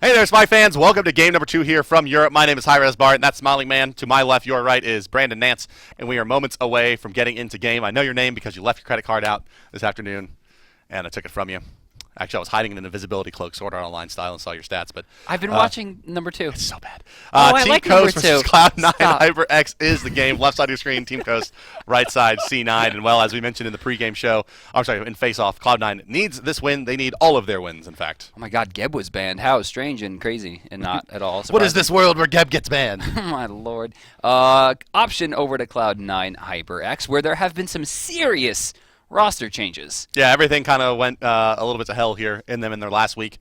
Hey there, Smite fans. Welcome to game number 2 here from Europe. My name is hi-rez Bart, and that smiling man to my left, your right, is Brandon Nance, and we are moments away from getting into game. I know your name because you left your credit card out this afternoon, and I took it from you. Actually, I was hiding in an invisibility cloak, Sword Art Online style, and saw your stats. But I've been watching number 2. It's so bad. I Team like Coast number 2. versus Cloud9 Stop. HyperX is the game. Left side of your screen, Team Coast. Right side, C9. And, well, as we mentioned in the pregame show, I'm sorry, in Face-Off, Cloud9 needs this win. They need all of their wins, in fact. Oh my God, Geb was banned. How strange and crazy, and not at all surprising. What is this world where Geb gets banned? Oh my Lord. Option over to Cloud9 HyperX, where there have been some serious roster changes. Yeah, everything kind of went a little bit to hell here in their last week.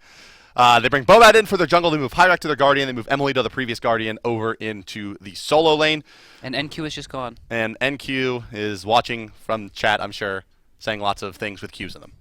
They bring Bobat in for their jungle. They move HyperX to their Guardian. They move Emily to the previous Guardian over into the solo lane. And NQ is just gone. And NQ is watching from chat, I'm sure, saying lots of things with Qs in them.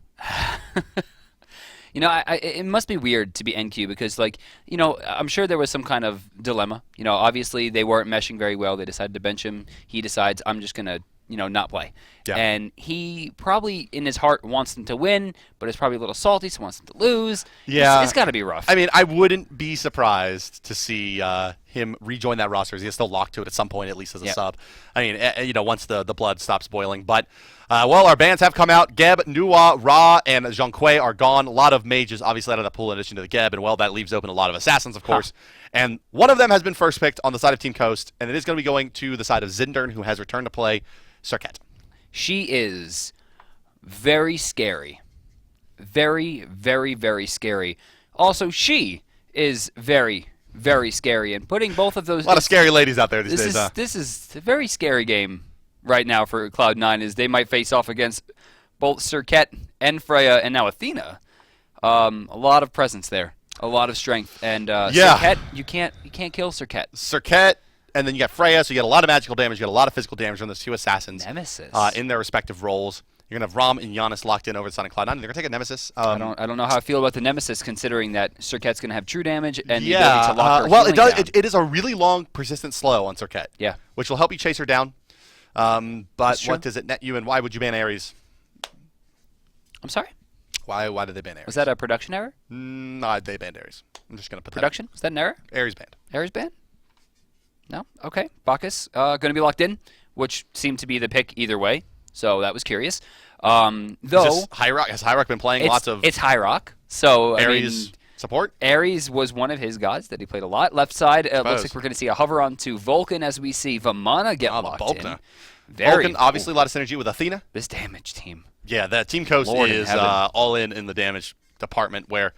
You know, it must be weird to be NQ because, like, you know, I'm sure there was some kind of dilemma. You know, obviously they weren't meshing very well. They decided to bench him. He decides, I'm just going to, you know, not play. Yeah. And he probably, in his heart, wants them to win, but is probably a little salty, so wants them to lose. Yeah. It's got to be rough. I mean, I wouldn't be surprised to see him rejoin that roster. He's still locked to it at some point, at least as a sub. I mean, you know, once the blood stops boiling. But, well, our bans have come out. Geb, Nuwa, Ra, and Zhongkui are gone. A lot of mages, obviously, out of the pool in addition to the Geb. And, well, that leaves open a lot of assassins, of course. And one of them has been first picked on the side of Team Coast, and it is going to be going to the side of Zindern, who has returned to play Circuit. She is very scary. Very, very, very scary. Also, she is very, very scary. And putting both of those... A lot of scary ladies out there these days, huh? This is a very scary game right now for Cloud9, as they might face off against both Circuit and Freya and now Athena. A lot of presence there. A lot of strength. And Circuit, you can't kill Circuit. Circuit... And then you got Freya, so you get a lot of magical damage, you get a lot of physical damage from those two assassins. Nemesis. In their respective roles. You're going to have Rom and Giannis locked in over the Sonic Cloud9. They're going to take a Nemesis. I don't know how I feel about the Nemesis, considering that Circuit's going to have true damage and the ability to lock her well, healing it does. down. It is a really long, persistent slow on Circuit. Yeah. Which will help you chase her down. But what does it net you, and why would you ban Ares? I'm sorry? Why did they ban Ares? Was that a production error? No, they banned Ares. I'm just going to put Production? Was that an error? Ares banned. Ares banned? No? Okay. Bacchus going to be locked in, which seemed to be the pick either way. So that was curious. Though Has HyperX been playing lots of... It's High-Rock. So, Ares support? Ares was one of his gods that he played a lot. Left side, it looks like we're going to see a hover onto Vulcan as we see Vamana get locked in. Vulcan, obviously a lot of synergy with Athena. This damage team. Yeah, the Team Coast is all in the damage department where...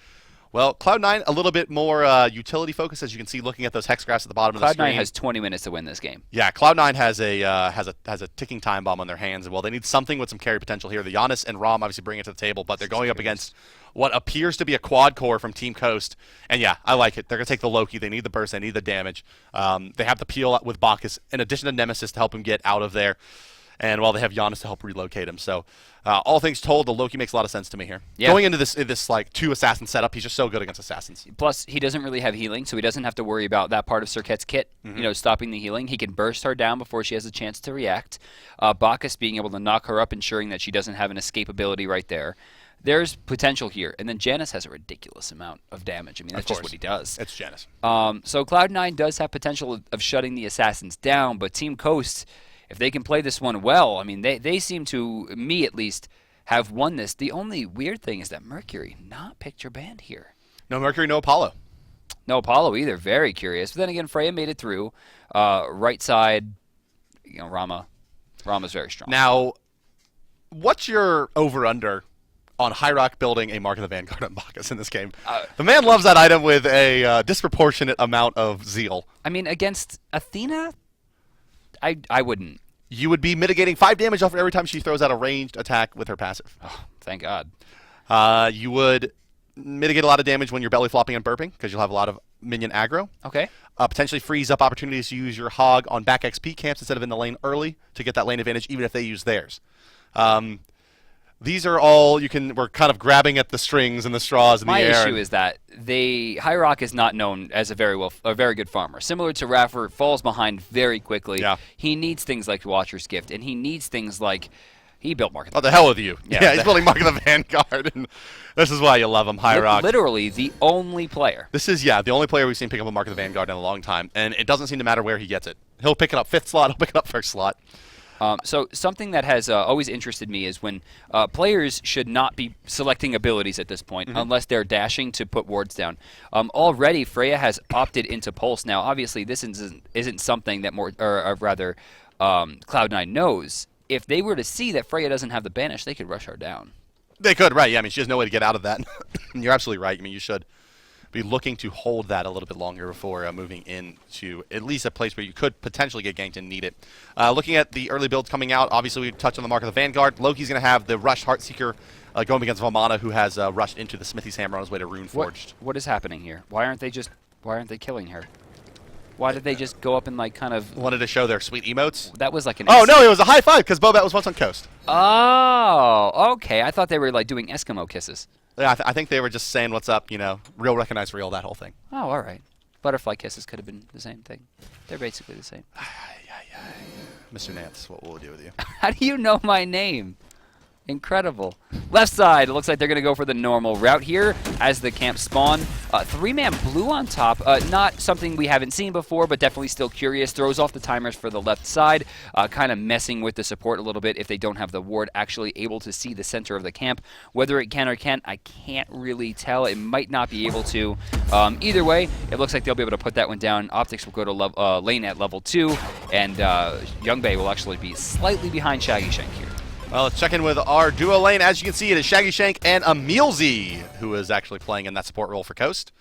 Well, Cloud9 a little bit more utility focused, as you can see looking at those hex graphs at the bottom of the screen. Cloud9 has 20 minutes to win this game. Yeah, Cloud9 has a ticking time bomb on their hands. Well, they need something with some carry potential here. The Giannis and Rom obviously bring it to the table, but they're going up against what appears to be a quad core from Team Coast. And yeah, I like it. They're going to take the Loki. They need the burst. They need the damage. They have the peel with Bacchus in addition to Nemesis to help him get out of there. And while they have Giannis to help relocate him. So, all things told, the Loki makes a lot of sense to me here. Yeah. Going into this like 2 assassin setup, he's just so good against assassins. Plus, he doesn't really have healing, so he doesn't have to worry about that part of Circuit's kit, you know, stopping the healing. He can burst her down before she has a chance to react. Bacchus being able to knock her up, ensuring that she doesn't have an escapability right there. There's potential here. And then Janus has a ridiculous amount of damage. I mean, that's just what he does. It's Janus. So Cloud9 does have potential of shutting the assassins down, but Team Coast... If they can play this one well, I mean, they seem to, me at least, have won this. The only weird thing is that Mercury not picked your band here. No Mercury, no Apollo. No Apollo either. Very curious. But then again, Freya made it through. Right side, you know, Rama's very strong. Now, what's your over-under on High-Rock building a Mark of the Vanguard on Bacchus in this game? The man loves that item with a disproportionate amount of zeal. I mean, against Athena... I wouldn't. You would be mitigating 5 damage off her every time she throws out a ranged attack with her passive. Oh, thank God. You would mitigate a lot of damage when you're belly flopping and burping because you'll have a lot of minion aggro. Okay. Potentially frees up opportunities to use your hog on back XP camps instead of in the lane early to get that lane advantage, even if they use theirs. These are all we're kind of grabbing at the strings and the straws in the air. My issue is that High-Rock is not known as a very good farmer. Similar to Raffer, falls behind very quickly. Yeah. He needs things like Watcher's Gift, and he needs things like He built Mark of the Oh, the hell with you. Yeah, Yeah, he's building Mark of the Vanguard, and this is why you love him, hi-rez. Literally the only player. This is, the only player we've seen pick up a Mark of the Vanguard in a long time, and it doesn't seem to matter where he gets it. He'll pick it up 5th slot, he'll pick it up 1st slot. So something that has always interested me is when players should not be selecting abilities at this point unless they're dashing to put wards down. Already, Freya has opted into Pulse. Now, obviously, this isn't something that Cloud9 knows. If they were to see that Freya doesn't have the banish, they could rush her down. They could, right. Yeah, I mean, she has no way to get out of that. You're absolutely right. I mean, you should be looking to hold that a little bit longer before moving into at least a place where you could potentially get ganked and need it. Looking at the early builds coming out, obviously we touched on the Mark of the Vanguard. Loki's going to have the Rush Heartseeker going against Vamana, who has rushed into the Smithy's Hammer on his way to Runeforged. What is happening here? Why aren't they killing her? Why did they just go up and like kind of wanted to show their sweet emotes? That was like an Oh no, it was a high five because Bobat was once on Coast. Oh, okay. I thought they were like doing Eskimo kisses. Yeah, I think they were just saying what's up, real recognize real, that whole thing. Oh, all right. Butterfly kisses could have been the same thing. They're basically the same. Mr. Nance, what will we do with you? How do you know my name? Incredible. Left side, it looks like they're going to go for the normal route here as the camp spawn. 3-man blue on top. Not something we haven't seen before, but definitely still curious. Throws off the timers for the left side, kind of messing with the support a little bit if they don't have the ward actually able to see the center of the camp. Whether it can or can't, I can't really tell. It might not be able to. Either way, it looks like they'll be able to put that one down. Optics will go to lane at level 2, and Youngbei will actually be slightly behind Shaggy Shank here. Well, let's check in with our duo lane. As you can see, it is Shaggy Shank and Emilzy, who is actually playing in that support role for Coast.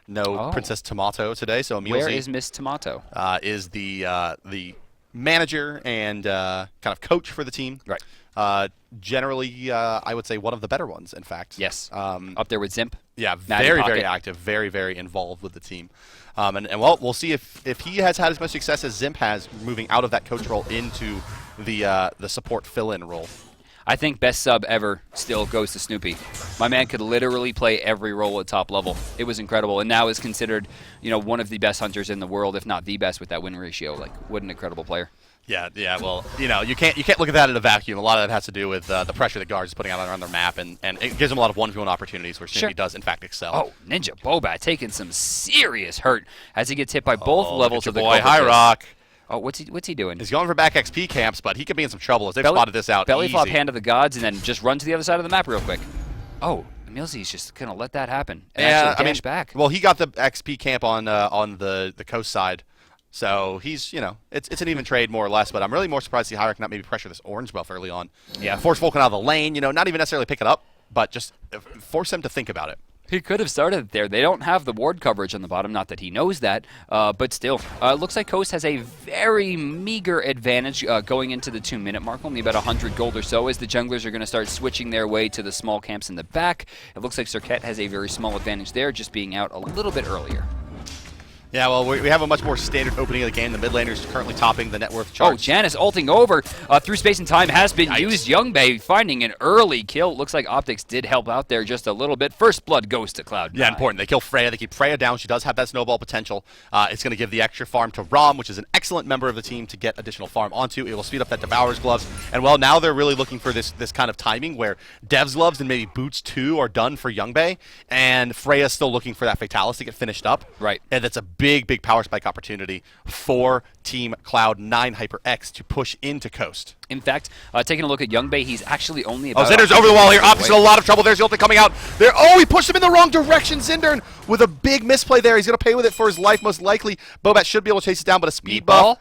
No Princess Tomato today, so Emilzy. Where is Miss Tomato? Is the manager and kind of coach for the team. Right. Generally, I would say one of the better ones, in fact. Yes. Up there with Zimp. Yeah, very active, very involved with the team. Well, we'll see if he has had as much success as Zimp has moving out of that coach role into the support fill-in role. I think best sub ever still goes to Snoopy. My man could literally play every role at top level. It was incredible, and now is considered, one of the best hunters in the world, if not the best, with that win ratio. Like, what an incredible player. Yeah. Well, you can't look at that in a vacuum. A lot of that has to do with the pressure that Guards is putting out on their map, and it gives them a lot of 1v1 opportunities where Snoopy does in fact excel. Oh, Ninja Bobat taking some serious hurt as he gets hit by both levels of the boy hi-rez. Oh, what's he doing? He's going for back XP camps, but he could be in some trouble as they've spotted this out Belly easy. flop Hand of the Gods and then just run to the other side of the map real quick. Oh, Emilzy's just going to let that happen and actually dash back. Well, he got the XP camp on the coast side, so he's, it's an even trade more or less, but I'm really more surprised to see hi-rez not maybe pressure this orange buff early on. Yeah. Force Vulcan out of the lane, not even necessarily pick it up, but just force him to think about it. He could have started it there. They don't have the ward coverage on the bottom, not that he knows that, but still. Looks like Coast has a very meager advantage going into the 2-minute mark, only about 100 gold or so, as the junglers are going to start switching their way to the small camps in the back. It looks like Serket has a very small advantage there, just being out a little bit earlier. Yeah, well, we have a much more standard opening of the game. The mid laner is currently topping the net worth chart. Oh, Janice ulting over through space and time has been used. Youngbei finding an early kill. Looks like Optics did help out there just a little bit. First blood goes to Cloud9. Yeah, important. They kill Freya. They keep Freya down. She does have that snowball potential. It's going to give the extra farm to Rom, which is an excellent member of the team to get additional farm onto. It will speed up that Devourer's Gloves. And, well, now they're really looking for this kind of timing where Dev's Gloves and maybe Boots 2 are done for Youngbei, and Freya's still looking for that Fatalis to get finished up. Right. And that's a big power spike opportunity for Team Cloud9 HyperX to push into Coast. In fact, taking a look at Youngbei, he's actually only about... Oh, Zinder's over the wall here. Optics in a lot of trouble. There's the ultimate coming out. There. Oh, he pushed him in the wrong direction. Zinder with a big misplay there. He's going to pay with it for his life, most likely. Bobat should be able to chase it down, but a speed buff.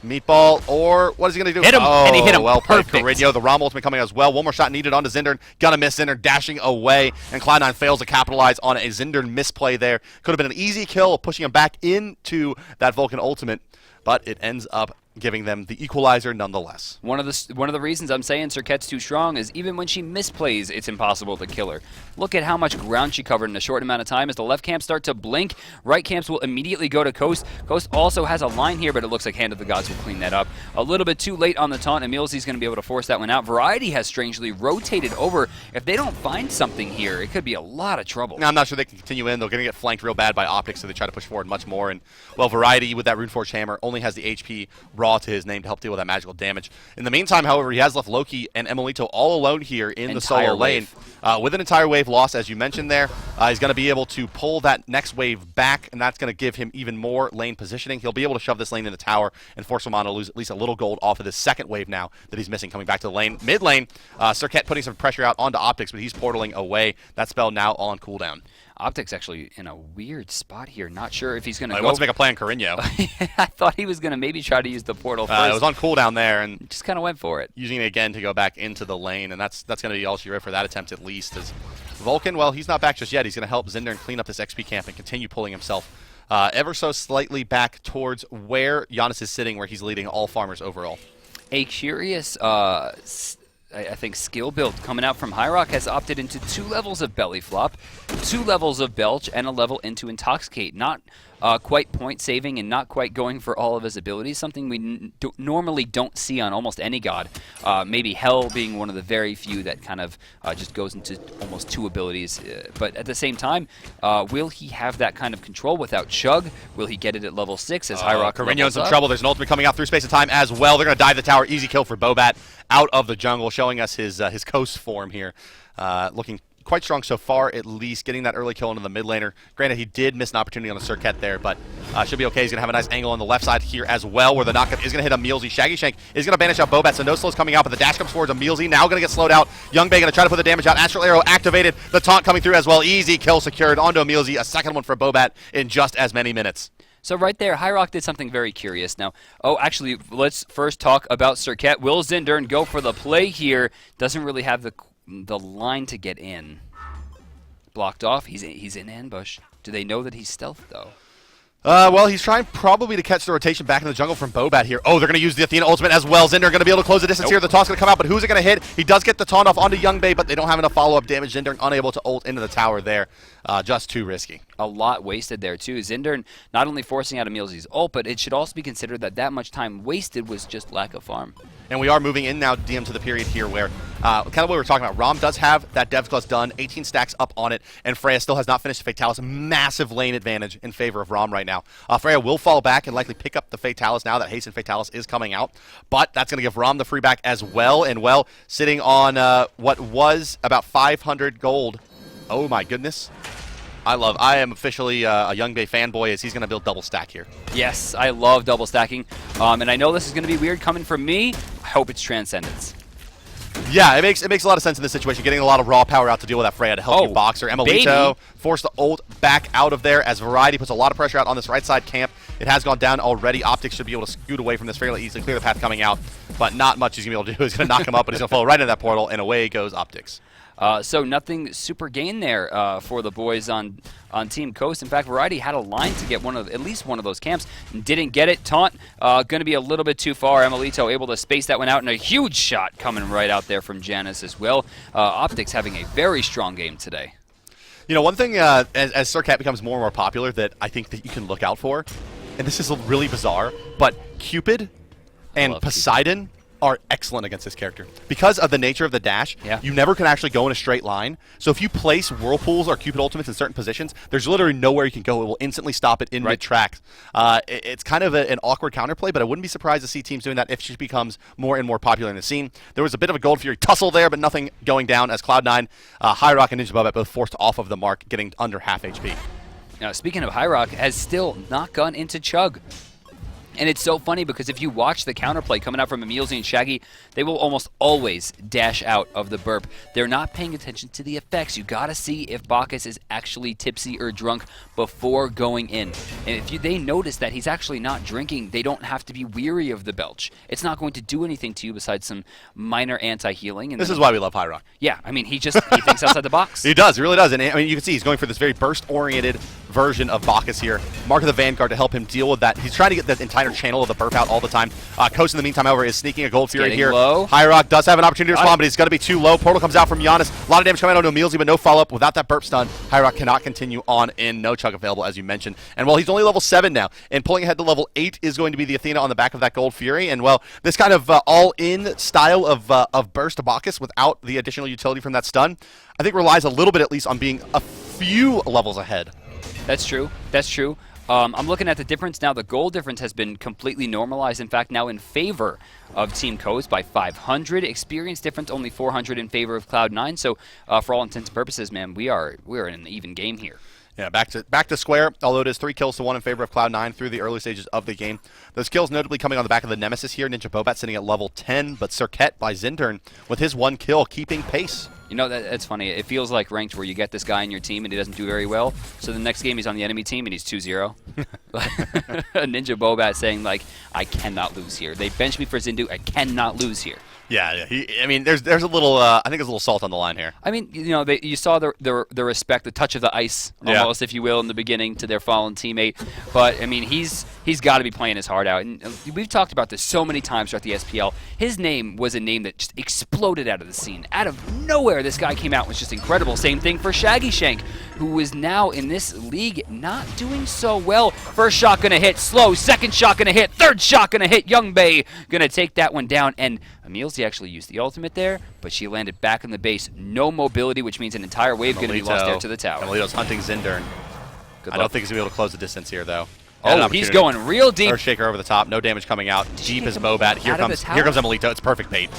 Meatball, or what is he going to do? Hit him, and he hit him. Well played, Perfect. Carino. The Rom ultimate coming out as well. One more shot needed onto Zinder. Gonna miss Zinder, dashing away, and Cloud9 fails to capitalize on a Zinder misplay there. Could have been an easy kill, pushing him back into that Vulcan ultimate, but it ends up giving them the equalizer nonetheless. One of the reasons I'm saying Serket's too strong is even when she misplays, it's impossible to kill her. Look at how much ground she covered in a short amount of time. As the left camps start to blink, right camps will immediately go to Coast. Coast also has a line here, but it looks like Hand of the Gods will clean that up. A little bit too late on the taunt. Emilzy's going to be able to force that one out. Variety has strangely rotated over. If they don't find something here, it could be a lot of trouble. Now, I'm not sure they can continue in. They're going to get flanked real bad by Optics, so they try to push forward much more. And, well, Variety with that Runeforged Hammer only has the HP Raw to his name to help deal with that magical damage. In the meantime, however, he has left Loki and Emilito all alone here in the solo lane. With an entire wave loss, as you mentioned there, he's going to be able to pull that next wave back, and that's going to give him even more lane positioning. He'll be able to shove this lane in the tower and force him on to lose at least a little gold off of this second wave now that he's missing coming back to the lane. Mid lane, Serket putting some pressure out onto Optics, but he's portaling away. That spell now on cooldown. Optics actually in a weird spot here. Not sure if he's going to go. He wants to make a play on Carino. I thought he was going to maybe try to use the portal first. It was on cooldown there, and just kind of went for it. Using it again to go back into the lane, and that's going to be all she wrote for that attempt at least. As Vulcan, well, he's not back just yet. He's going to help Zinder and clean up this XP camp and continue pulling himself ever so slightly back towards where Giannis is sitting, where he's leading all farmers overall. A curious I think skill build coming out from HyperX has opted into 2 levels of Belly Flop, 2 levels of Belch, and a level into Intoxicate. Not quite point saving and not quite going for all of his abilities, something we normally don't see on almost any god. Maybe Hell being one of the very few that kind of just goes into almost 2 abilities. But at the same time, will he have that kind of control without Chug? Will he get it at level 6 as HyperX Carino in some trouble. There's an ultimate coming out through space and time as well. They're going to dive the tower. Easy kill for Bobat out of the jungle, showing us his coast form here. Looking quite strong so far, at least, getting that early kill into the mid laner. Granted, he did miss an opportunity on the Serket there, but should be okay. He's going to have a nice angle on the left side here as well, where the knockup is going to hit Emilzy. Shaggy Shank is going to banish out Bobat, so no slow's coming out, but the dash comes forwards. Emilzy now going to get slowed out. Young Bay going to try to put the damage out. Astral Arrow activated. The taunt coming through as well. Easy kill secured onto Emilzy. A second one for Bobat in just as many minutes. So right there, HyperX did something very curious. Now, actually, let's first talk about Serket. Will Zindern go for the play here? Doesn't really have the line to get in. Blocked off. He's in ambush. Do they know that he's stealth, though? Well, he's trying probably to catch the rotation back in the jungle from Bobat here. Oh, they're going to use the Athena ultimate as well. Zinder going to be able to close the distance here. The taunt's going to come out, but who's it going to hit? He does get the taunt off onto Young Bay, but they don't have enough follow-up damage. Zinder unable to ult into the tower there. Just too risky. A lot wasted there, too. Zinder not only forcing out Emilzy's ult, but it should also be considered that much time wasted was just lack of farm. And we are moving in now, DM, to the period here where, kind of what we were talking about, Rom does have that Dev's Glass done, 18 stacks up on it, and Freya still has not finished the Fatalis. Massive lane advantage in favor of Rom right now. Freya will fall back and likely pick up the Fatalis now that Hasten Fatalis is coming out, but that's going to give Rom the free back as well, and well, sitting on what was about 500 gold. Oh my goodness. I am officially a Young Bay fanboy as he's going to build double stack here. Yes, I love double stacking. And I know this is going to be weird coming from me. I hope it's Transcendence. Yeah, it makes a lot of sense in this situation, getting a lot of raw power out to deal with that Freya to help you boxer. Emilito force the ult back out of there as Variety puts a lot of pressure out on this right side camp. It has gone down already. Optics should be able to scoot away from this fairly easily, clear the path coming out, but not much he's going to be able to do. He's going to knock him up, but he's going to fall right into that portal, and away goes Optics. So nothing super gain there for the boys on Team Coast. In fact, Variety had a line to get at least one of those camps and didn't get it. Taunt going to be a little bit too far. Emilito able to space that one out, and a huge shot coming right out there from Janice as well. Optics having a very strong game today. You know, one thing as Serket becomes more and more popular that I think that you can look out for, and this is really bizarre, but Cupid and Poseidon are excellent against this character. Because of the nature of the dash, you never can actually go in a straight line. So if you place Whirlpools or Cupid ultimates in certain positions, there's literally nowhere you can go. It will instantly stop it in mid-track. It's kind of an awkward counterplay, but I wouldn't be surprised to see teams doing that if she becomes more and more popular in the scene. There was a bit of a Gold Fury tussle there, but nothing going down as Cloud9, HyperX, and Ninja Bobat both forced off of the mark, getting under half HP. Now, speaking of HyperX, has still not gone into Chug. And it's so funny because if you watch the counterplay coming out from Emilzy and Shaggy, they will almost always dash out of the burp. They're not paying attention to the effects. You gotta see if Bacchus is actually tipsy or drunk before going in. And if they notice that he's actually not drinking, they don't have to be weary of the belch. It's not going to do anything to you besides some minor anti-healing. And this is why we love HyperX. Yeah, I mean, he thinks outside the box. He does, he really does. And I mean, you can see he's going for this very burst-oriented version of Bacchus here. Mark of the Vanguard to help him deal with that. He's trying to get that entire channel of the burp out all the time. Coast in the meantime, however, is sneaking a Gold Fury here. HyperX does have an opportunity to respond, but he's going to be too low. Portal comes out from Giannis. A lot of damage coming out onto Emilzy, but no follow-up. Without that burp stun, HyperX cannot continue on in. No Chug available, as you mentioned. And well, he's only level 7 now, and pulling ahead to level 8 is going to be the Athena on the back of that Gold Fury. And well, this kind of all-in style of burst to Bacchus without the additional utility from that stun, I think relies a little bit at least on being a few levels ahead. That's true. That's true. I'm looking at the difference now. The goal difference has been completely normalized. In fact, now in favor of Team Coast by 500. Experience difference only 400 in favor of Cloud9. So for all intents and purposes, man, we're in an even game here. Yeah, back to square, although it is 3 kills to 1 in favor of Cloud9 through the early stages of the game. Those kills notably coming on the back of the Nemesis here. Ninja Bobat sitting at level 10, but Cirquet by Zindern with his 1 kill keeping pace. You know, that's funny. It feels like ranked where you get this guy in your team and he doesn't do very well. So the next game he's on the enemy team and he's 2-0. Ninja Bobat saying, like, I cannot lose here. They benched me for Zindu. I cannot lose here. Yeah. I mean, there's a little. I think there's a little salt on the line here. I mean, you know, you saw the respect, the touch of the ice, almost, if you will, in the beginning to their fallen teammate. But I mean, he's got to be playing his heart out. And we've talked about this so many times throughout the SPL. His name was a name that just exploded out of the scene, out of nowhere. This guy came out and was just incredible. Same thing for Shaggy Shank, who is now in this league not doing so well. First shot gonna hit, slow. Second shot gonna hit. Third shot gonna hit. Young Bay gonna take that one down. And Emilzy actually used the ultimate there, but she landed back in the base. No mobility, which means an entire wave going to be lost there to the tower. Melito's hunting Zindern. I don't think he's going to be able to close the distance here, though. Oh, he's going real deep. Earthshaker over the top. No damage coming out. Deep as Bobat. Here comes Emelito. It's perfect bait.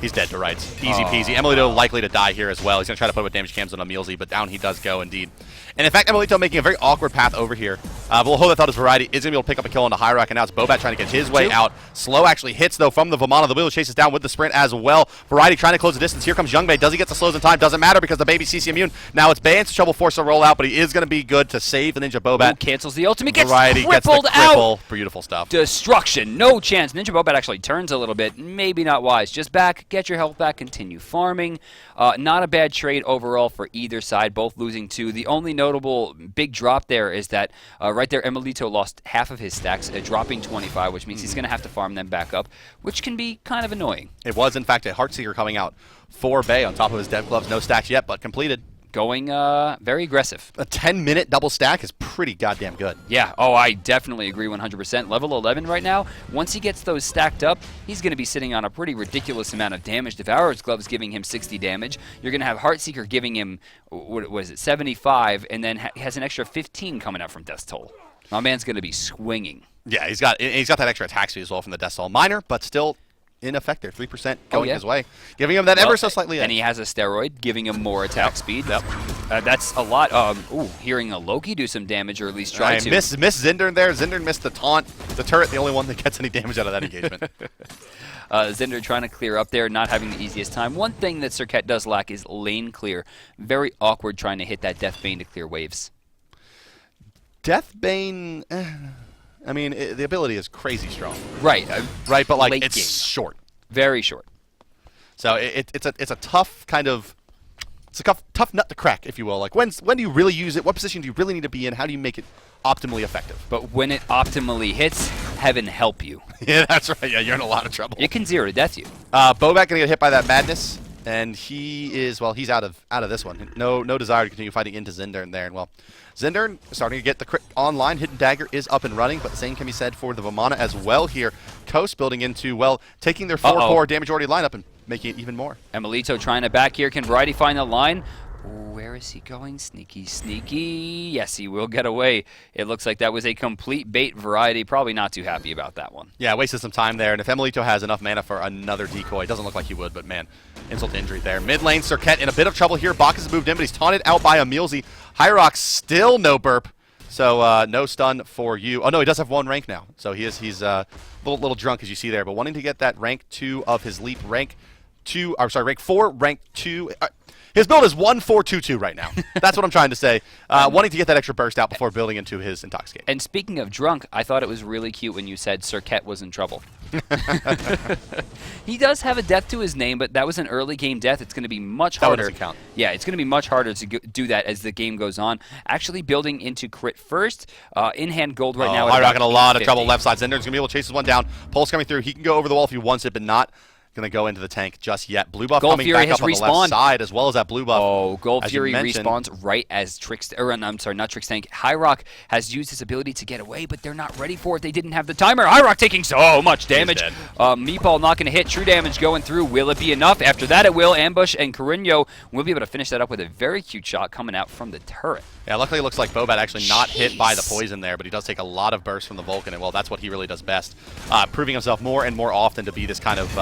He's dead to rights. Easy peasy. Emelito likely to die here as well. He's going to try to put with damage cams on Emilzy, but down he does go indeed. And in fact, Emelito making a very awkward path over here. Volho, thought his variety is going to be able to pick up a kill into hi-rez, and now it's Bobat trying to get his way out. Slow actually hits, though, from the Vamana. The Wheel chases down with the sprint as well. Variety trying to close the distance. Here comes Young Bay. Does he get the slows in time? Doesn't matter because the baby CC immune. Now it's Bay into trouble, force a roll out, but he is going to be good to save the Ninja Bobat. Ooh, cancels the ultimate, gets Variety crippled gets the cripple. out. Beautiful stuff. Destruction, no chance. Ninja Bobat actually turns a little bit. Maybe not wise. Just back, get your health back, continue farming. Not a bad trade overall for either side, both losing 2. The only notable big drop there is that right there, Emelito lost half of his stacks, dropping 25, which means he's going to have to farm them back up, which can be kind of annoying. It was, in fact, a Heartseeker coming out for Bay on top of his dev gloves. No stacks yet, but completed. Going very aggressive. A 10-minute double stack is pretty goddamn good. Yeah, I definitely agree 100%. Level 11 right now, once he gets those stacked up, he's going to be sitting on a pretty ridiculous amount of damage. Devourer's Gloves giving him 60 damage. You're going to have Heartseeker giving him, what was it, 75, and then has an extra 15 coming out from Death Toll. My man's going to be swinging. Yeah, he's got that extra attack speed as well from the Death Toll. Minor, but still ineffective. 3% going his way, giving him that ever so slightly edge. And he has a steroid, giving him more attack speed. Yep. That's a lot. Hearing a Loki do some damage, or at least try to. Miss Zindern there. Zindern missed the taunt. The turret, the only one that gets any damage out of that engagement. Zindern trying to clear up there, not having the easiest time. One thing that Cirquet does lack is lane clear. Very awkward trying to hit that Deathbane to clear waves. Deathbane, I mean, the ability is crazy strong. Right. Right, but like it's game. short. Very short. So it's a tough kind of, it's a tough nut to crack, if you will. Like when do you really use it? What position do you really need to be in? How do you make it optimally effective? But when it optimally hits, heaven help you. Yeah, that's right. Yeah, you're in a lot of trouble. It can zero to death you. Bobat gonna get hit by that madness, and he's out of this one. No desire to continue fighting into Zindern there. And well, Zindern starting to get the crit online. Hidden Dagger is up and running, but the same can be said for the Vamana as well here. Coast building into, well, taking their 4 core damage already lineup and making it even more. Emelito trying to back here. Can Variety find the line? Where is he going? Sneaky, sneaky. Yes, he will get away. It looks like that was a complete bait. Variety probably not too happy about that one. Yeah, wasted some time there. And if Emelito has enough mana for another decoy, it doesn't look like he would, but man, insult to injury there. Mid lane, Cirquet in a bit of trouble here. Bacchus has moved in, but he's taunted out by Emilzy. hi-rez still no burp. So no stun for you. Oh no, he does have 1 rank now. So he's a little drunk, as you see there, but wanting to get that rank 2 of his leap. Rank 4, rank 2. His build is 1-4-2-2 right now. That's what I'm trying to say. Wanting to get that extra burst out before building into his Intoxicate. And speaking of drunk, I thought it was really cute when you said Cirquet was in trouble. He does have a death to his name, but that was an early game death. It's going to be much harder. That doesn't count. Yeah, it's going to be much harder to do that as the game goes on. Actually building into crit first. In-hand gold right now. hi-rez in a lot of trouble left side. Zindern's going to be able to chase this one down. Pulse coming through. He can go over the wall if he wants it, but not going to go into the tank just yet. Blue buff Gold coming Fury back has up on the respawned. left side as well as that blue buff. Oh, Gold as you Fury mentioned. respawns right as I'm sorry, not Trixtank. hi-rez has used his ability to get away, but they're not ready for it. They didn't have the timer. hi-rez taking so much damage. Meatball not going to hit. True damage going through. Will it be enough? After that, it will. Ambush and Carino will be able to finish that up with a very cute shot coming out from the turret. Yeah, luckily it looks like Bobat actually not hit by the poison there, but he does take a lot of burst from the Vulcan, and well, that's what he really does best, proving himself more and more often to be this kind of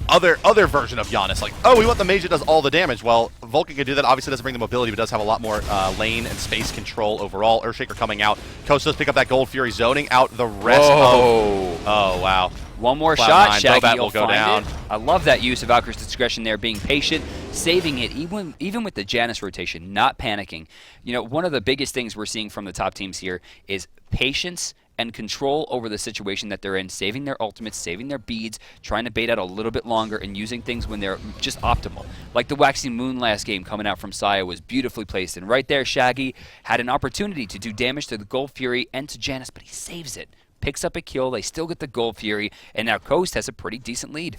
other version of Giannis. Like, oh, we want the mage that does all the damage. Well, Vulcan can do that. Obviously doesn't bring the mobility, but does have a lot more lane and space control overall. Earthshaker coming out. Coast does pick up that Gold Fury, zoning out the rest of... Oh, wow. One more Cloud shot, 9, Shaggy Bobat will will go find down. it. I love that use of Valkyrie's discretion there, being patient, saving it, even with the Janus rotation, not panicking. You know, one of the biggest things we're seeing from the top teams here is patience and control over the situation that they're in, saving their ultimates, saving their beads, trying to bait out a little bit longer, and using things when they're just optimal. Like the Waxing Moon last game coming out from Saya was beautifully placed, and right there, Shaggy had an opportunity to do damage to the Gold Fury and to Janus, but he saves it. Picks up a kill, they still get the Gold Fury, and now Coast has a pretty decent lead.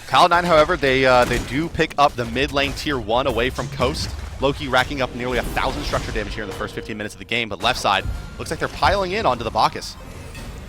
Cloud9, however, they do pick up the mid lane tier 1 away from Coast. Loki racking up nearly 1,000 structure damage here in the first 15 minutes of the game, but left side looks like they're piling in onto the Bacchus.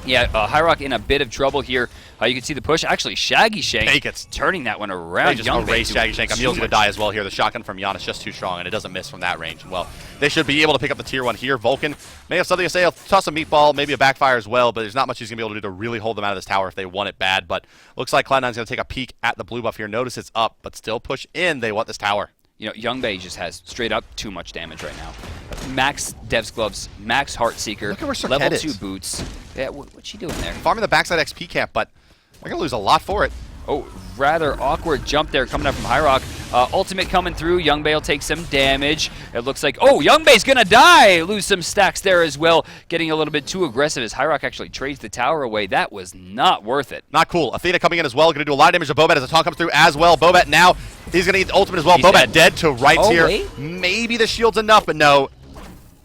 Yeah, hi-rez in a bit of trouble here. You can see the push. Actually, Shaggy Shank Take it. turning that one around. They just erase Shaggy Shank. Ameel's going to die as well here. The shotgun from Giannis just too strong, and it doesn't miss from that range. And well, they should be able to pick up the tier 1 here. Vulcan may have something to say. He'll toss a meatball, maybe a backfire as well, but there's not much he's going to be able to do to really hold them out of this tower if they want it bad. But looks like Cloud9's going to take a peek at the blue buff here. Notice it's up, but still push in. They want this tower. You know, Youngbei just has straight up too much damage right now. Max Dev's Gloves, Max Heartseeker, Look at where Serket level is. 2 boots. Yeah, what's she doing there? Farming the backside XP camp, but they're going to lose a lot for it. Oh, rather awkward jump there coming up from hi-rez. Ultimate coming through. Youngbei will take some damage. It looks like, oh, Youngbei's going to die. Lose some stacks there as well. Getting a little bit too aggressive as hi-rez actually trades the tower away. That was not worth it. Not cool. Athena coming in as well. Going to do a lot of damage to Bobat as the taunt comes through as well. Bobat now, he's going to get the ultimate as well. He's Bobat dead to rights Oh, here. wait. Maybe the shield's enough, but no.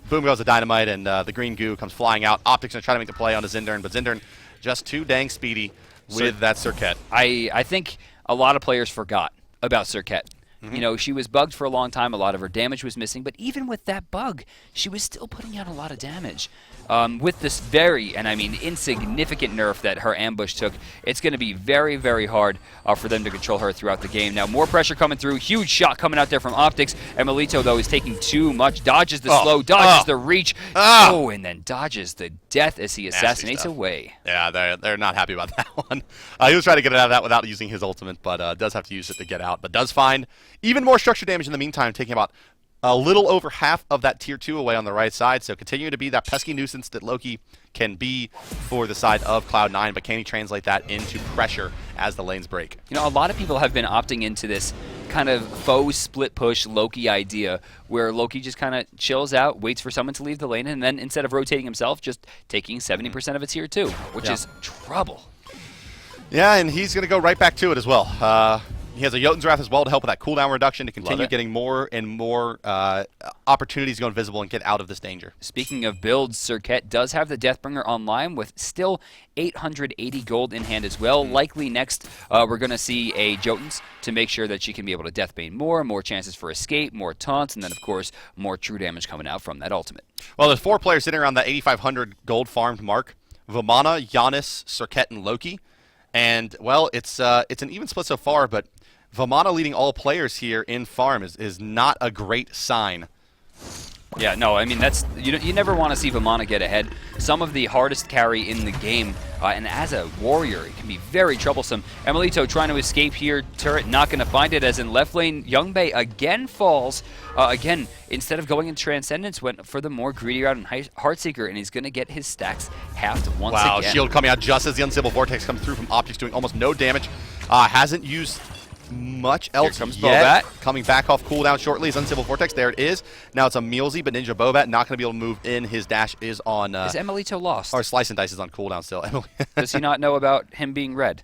Boom goes the dynamite, and the green goo comes flying out. Optics going to try to make the play onto Zindern, but Zindern just too dang speedy with that Serket. I think a lot of players forgot about Serket. You know, she was bugged for a long time. A lot of her damage was missing. But even with that bug, she was still putting out a lot of damage. With this very, and I mean insignificant nerf that her ambush took, it's going to be very, very hard for them to control her throughout the game. Now, more pressure coming through. Huge shot coming out there from Optics. Emilito, though, is taking too much. Dodges the slow, dodges the reach. Oh, and then dodges the death as he assassinates away. Yeah, they're not happy about that one. He was trying to get out of that without using his ultimate, but does have to use it to get out. But does find even more structure damage in the meantime, taking about a little over half of that tier 2 away on the right side. So continuing to be that pesky nuisance that Loki can be for the side of Cloud9, but can he translate that into pressure as the lanes break? You know, a lot of people have been opting into this kind of faux split push Loki idea where Loki just kind of chills out, waits for someone to leave the lane, and then instead of rotating himself, just taking 70% of a tier 2, which is trouble. Yeah, and he's going to go right back to it as well. He has a Jotun's Wrath as well to help with that cooldown reduction to continue getting more and more opportunities to go invisible and get out of this danger. Speaking of builds, Serket does have the Deathbringer online with still 880 gold in hand as well. Likely next, we're going to see a Jotuns to make sure that she can be able to Deathbane more chances for escape, more taunts, and then, of course, more true damage coming out from that ultimate. Well, there's 4 players sitting around that 8,500 gold farmed mark. Vamana, Giannis, Serket, and Loki. And, well, it's an even split so far, but Vamana leading all players here in farm is not a great sign. Yeah, no, I mean, that's you never want to see Vamana get ahead. Some of the hardest carry in the game, and as a warrior, it can be very troublesome. Emilito trying to escape here. Turret not going to find it, as in left lane, Youngbei again falls. Again, instead of going in Transcendence, went for the more greedy route in Heartseeker, and he's going to get his stacks halved once again. Wow, shield coming out just as the Unstable Vortex comes through from Optics, doing almost no damage. Hasn't used much else Here comes yet. Bobat. Coming back off cooldown shortly. His Unstable Vortex, there it is. Now it's a Mealsy, but Ninja Bobat not going to be able to move in. His dash is on... is Emilito lost? Or Slice and Dice is on cooldown still. Does he not know about him being red?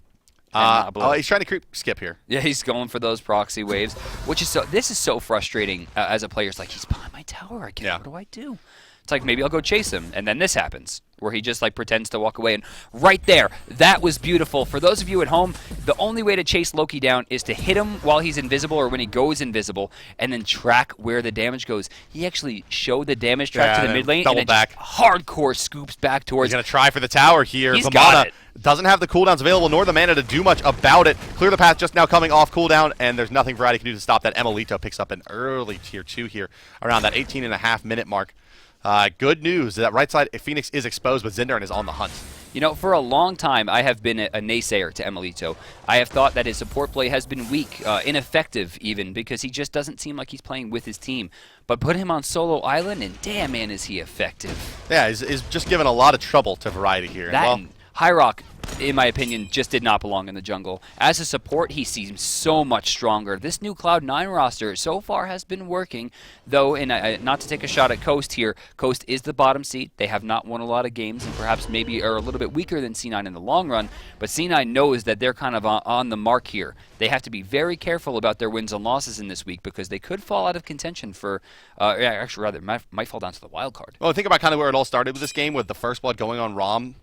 He's trying to creep skip here. Yeah, he's going for those proxy waves, which is this is so frustrating as a player. It's like, he's behind my tower again. Yeah. What do I do? It's like, maybe I'll go chase him. And then this happens, where he just like pretends to walk away. And right there, that was beautiful. For those of you at home, the only way to chase Loki down is to hit him while he's invisible or when he goes invisible, and then track where the damage goes. He actually showed the damage track to the mid lane, and then back. hardcore scoops back towards. He's going to try for the tower here. He's got it. Doesn't have the cooldowns available nor the mana to do much about it. Clear the path just now coming off cooldown, and there's nothing Variety can do to stop that. Emilito picks up an early tier 2 here around that 18.5-minute mark. Good news that right side Phoenix is exposed, but Zindarin is on the hunt. You know, for a long time, I have been a naysayer to Emilito. I have thought that his support play has been weak, ineffective even, because he just doesn't seem like he's playing with his team. But put him on solo island, and damn, man, is he effective. Yeah, he's just given a lot of trouble to Variety here. That and Hyrox, in my opinion, just did not belong in the jungle. As a support, he seems so much stronger. This new Cloud9 roster so far has been working, though, and not to take a shot at Coast here, Coast is the bottom seed. They have not won a lot of games and perhaps maybe are a little bit weaker than C9 in the long run, but C9 knows that they're kind of on the mark here. They have to be very careful about their wins and losses in this week because they could fall out of contention for, actually rather, might fall down to the wild card. Well, think about kind of where it all started with this game with the first blood going on Rom.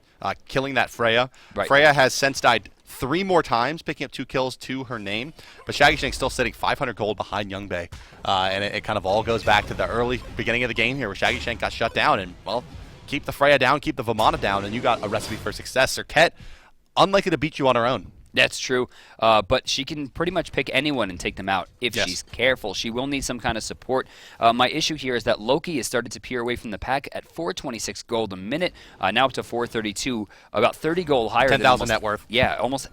Killing that Freya. Right. Freya has since died 3 more times, picking up 2 kills to her name. But Shaggy Shank's still sitting 500 gold behind Young Bae. And it kind of all goes back to the early beginning of the game here where Shaggy Shank got shut down. And, well, keep the Freya down, keep the Vamana down, and you got a recipe for success. Serket, unlikely to beat you on her own. That's true, but she can pretty much pick anyone and take them out if Yes. she's careful. She will need some kind of support. My issue here is that Loki has started to peer away from the pack at 426 gold a minute, now up to 432, about 30 gold higher than 10,000 net worth. Yeah, almost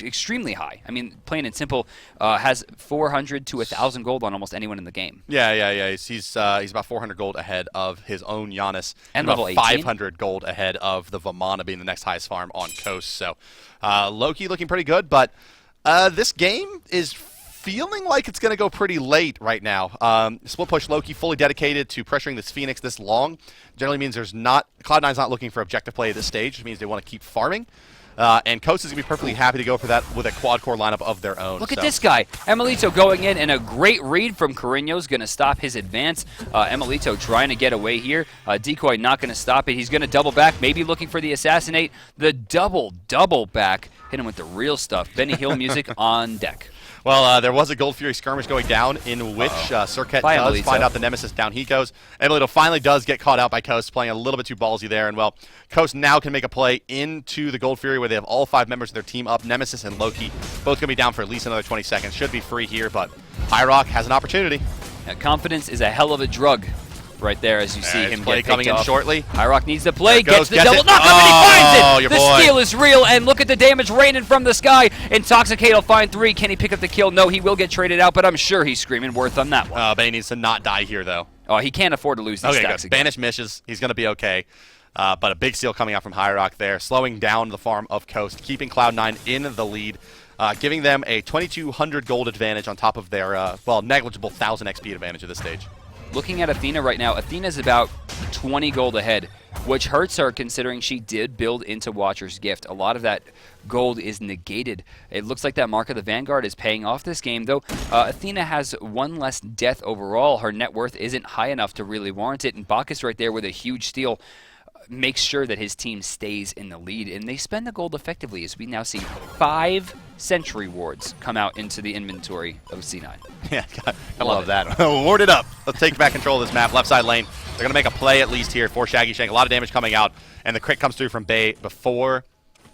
extremely high. I mean, plain and simple, has 400 to 1,000 gold on almost anyone in the game. Yeah. He's about 400 gold ahead of his own Giannis. And about level 18? 500 gold ahead of the Vamana being the next highest farm on Coast. So Loki looking pretty good, but this game is feeling like it's going to go pretty late right now. Split push Loki fully dedicated to pressuring this Phoenix this long generally means there's not Cloud9's not looking for objective play at this stage. It means they want to keep farming. And Coast is going to be perfectly happy to go for that with a quad-core lineup of their own. Look at this guy. Emilito going in, and a great read from Carino is going to stop his advance. Emilito trying to get away here. Decoy not going to stop it. He's going to double back, maybe looking for the assassinate. The double back. Hit him with the real stuff. Benny Hill music on deck. Well, there was a Gold Fury skirmish going down in which Serket does find out the Nemesis. Down he goes. Emilito finally does get caught out by Coast, playing a little bit too ballsy there. And, well, Coast now can make a play into the Gold Fury where they have all 5 members of their team up. Nemesis and Loki both going to be down for at least another 20 seconds. Should be free here, but HyperX has an opportunity. Now, confidence is a hell of a drug. Right there, as you see him get coming in shortly. HyperX needs the play, Goes, gets the double knock, and he finds it! The steal is real, and look at the damage raining from the sky. Intoxicate will find 3. Can he pick up the kill? No, he will get traded out, but I'm sure he's screaming worth on that one. But he needs to not die here, though. Oh, he can't afford to lose these stacks again. Banish misses. He's going to be okay. But a big steal coming out from HyperX there, slowing down the farm of Coast, keeping Cloud9 in the lead, giving them a 2,200 gold advantage on top of their, negligible 1,000 XP advantage at this stage. Looking at Athena right now, Athena's about 20 gold ahead, which hurts her considering she did build into Watcher's Gift. A lot of that gold is negated. It looks like that Mark of the Vanguard is paying off this game, though Athena has 1 less death overall. Her net worth isn't high enough to really warrant it, and Bacchus right there with a huge steal makes sure that his team stays in the lead, and they spend the gold effectively as we now see 5 Sentry Wards come out into the inventory of C9. Yeah, I love that. Ward it up. Let's take back control of this map. Left side lane. They're going to make a play at least here for Shaggy Shank. A lot of damage coming out, and the crit comes through from Bae before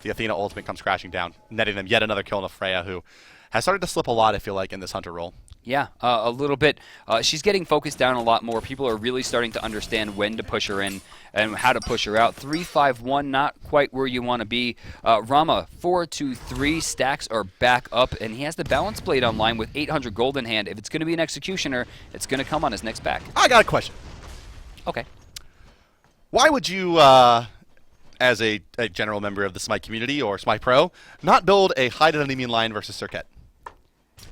the Athena ultimate comes crashing down, netting them yet another kill on Freya, who has started to slip a lot, I feel like, in this Hunter role. Yeah, a little bit. She's getting focused down a lot more. People are really starting to understand when to push her in and how to push her out. 3-5-1, not quite where you want to be. Rama, 4-2-3, stacks are back up, and he has the balance blade online with 800 gold in hand. If it's going to be an executioner, it's going to come on his next back. I got a question. Okay. Why would you, as a general member of the Smite community or Smite Pro, not build a high enemy line versus Serket?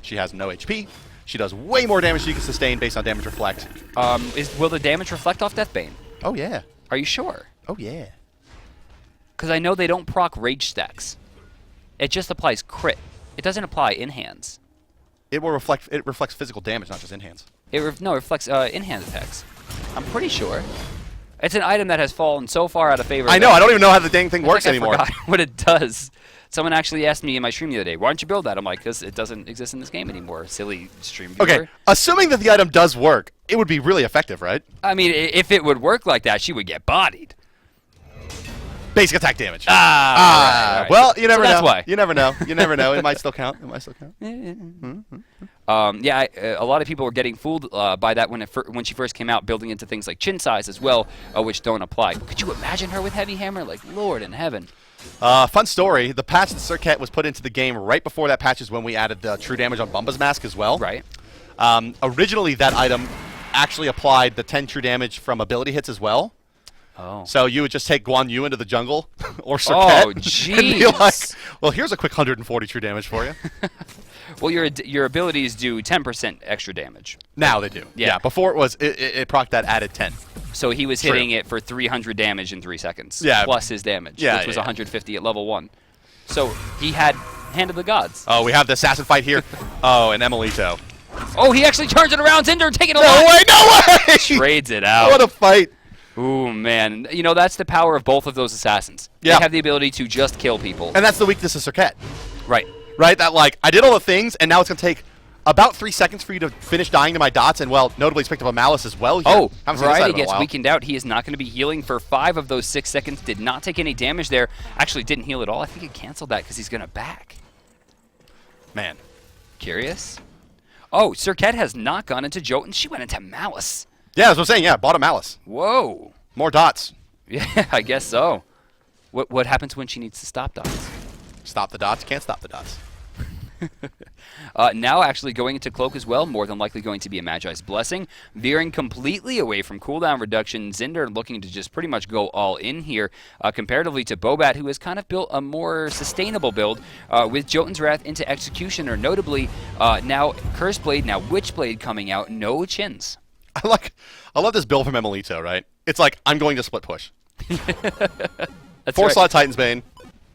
She has no HP. She does way more damage than you can sustain based on damage reflect. Will the damage reflect off Deathbane? Oh, yeah. Are you sure? Oh, yeah. Because I know they don't proc rage stacks. It just applies crit. It doesn't apply in hands. It will reflect. It reflects physical damage, not just in hands. It reflects in hand attacks. I'm pretty sure. It's an item that has fallen so far out of favor. I know. I don't even know how the dang thing works anymore. I forgot what it does. Someone actually asked me in my stream the other day, why don't you build that? I'm like, because it doesn't exist in this game anymore. Silly stream viewer. Okay, assuming that the item does work, it would be really effective, right? I mean, if it would work like that, she would get bodied. Basic attack damage. Right. Well, you never know. That's why. You never know. You never know. It might still count. It might still count. A lot of people were getting fooled by that when she first came out, building into things like chin size as well, which don't apply. Could you imagine her with heavy hammer? Like, Lord in heaven. Fun story. The patch that Circuit was put into the game right before that patch is when we added the true damage on Bumba's mask as well. Right. Originally, that item actually applied the 10 true damage from ability hits as well. Oh. So you would just take Guan Yu into the jungle or Circuit and be like, well, here's a quick 140 true damage for you. Well, your abilities do 10% extra damage. Now they do. Yeah. Before it was, it procced that added 10. So he was hitting it for 300 damage in 3 seconds. Yeah. Plus his damage, Yeah, which was yeah. 150 at level 1. So he had Hand of the Gods. Oh, we have the assassin fight here. Oh, and Emilito. Oh, he actually turns it around. Zinder taking a No lot. way, no way! Trades it out. What a fight. Ooh, man. You know, that's the power of both of those assassins. Yeah. They have the ability to just kill people. And that's the weakness of Circuit. Right. Right? That, like, I did all the things, and now it's going to take about 3 seconds for you to finish dying to my dots, and, well, notably he's picked up a Malice as well here. Oh, Haven't seen this Variety item in a gets while. weakened out. He is not going to be healing for 5 of those 6 seconds. Did not take any damage there. Actually didn't heal at all. I think he canceled that because he's going to back. Man. Curious? Oh, Circuit has not gone into Jotun. She went into Malice. Yeah, that's what I'm saying. Yeah, bought a Malice. Whoa. More dots. Yeah, I guess so. What happens when she needs to stop dots? Stop the dots. Can't stop the dots. Now actually going into Cloak as well, more than likely going to be a Magi's Blessing. Veering completely away from cooldown reduction. Zinder looking to just pretty much go all in here, comparatively to Bobat, who has kind of built a more sustainable build with Jotun's Wrath into Executioner. Notably, now Curse Blade, now Witchblade coming out, no chins. I love this build from Emilito, right? It's like, I'm going to split push. That's 4 right. slot Titan's Bane.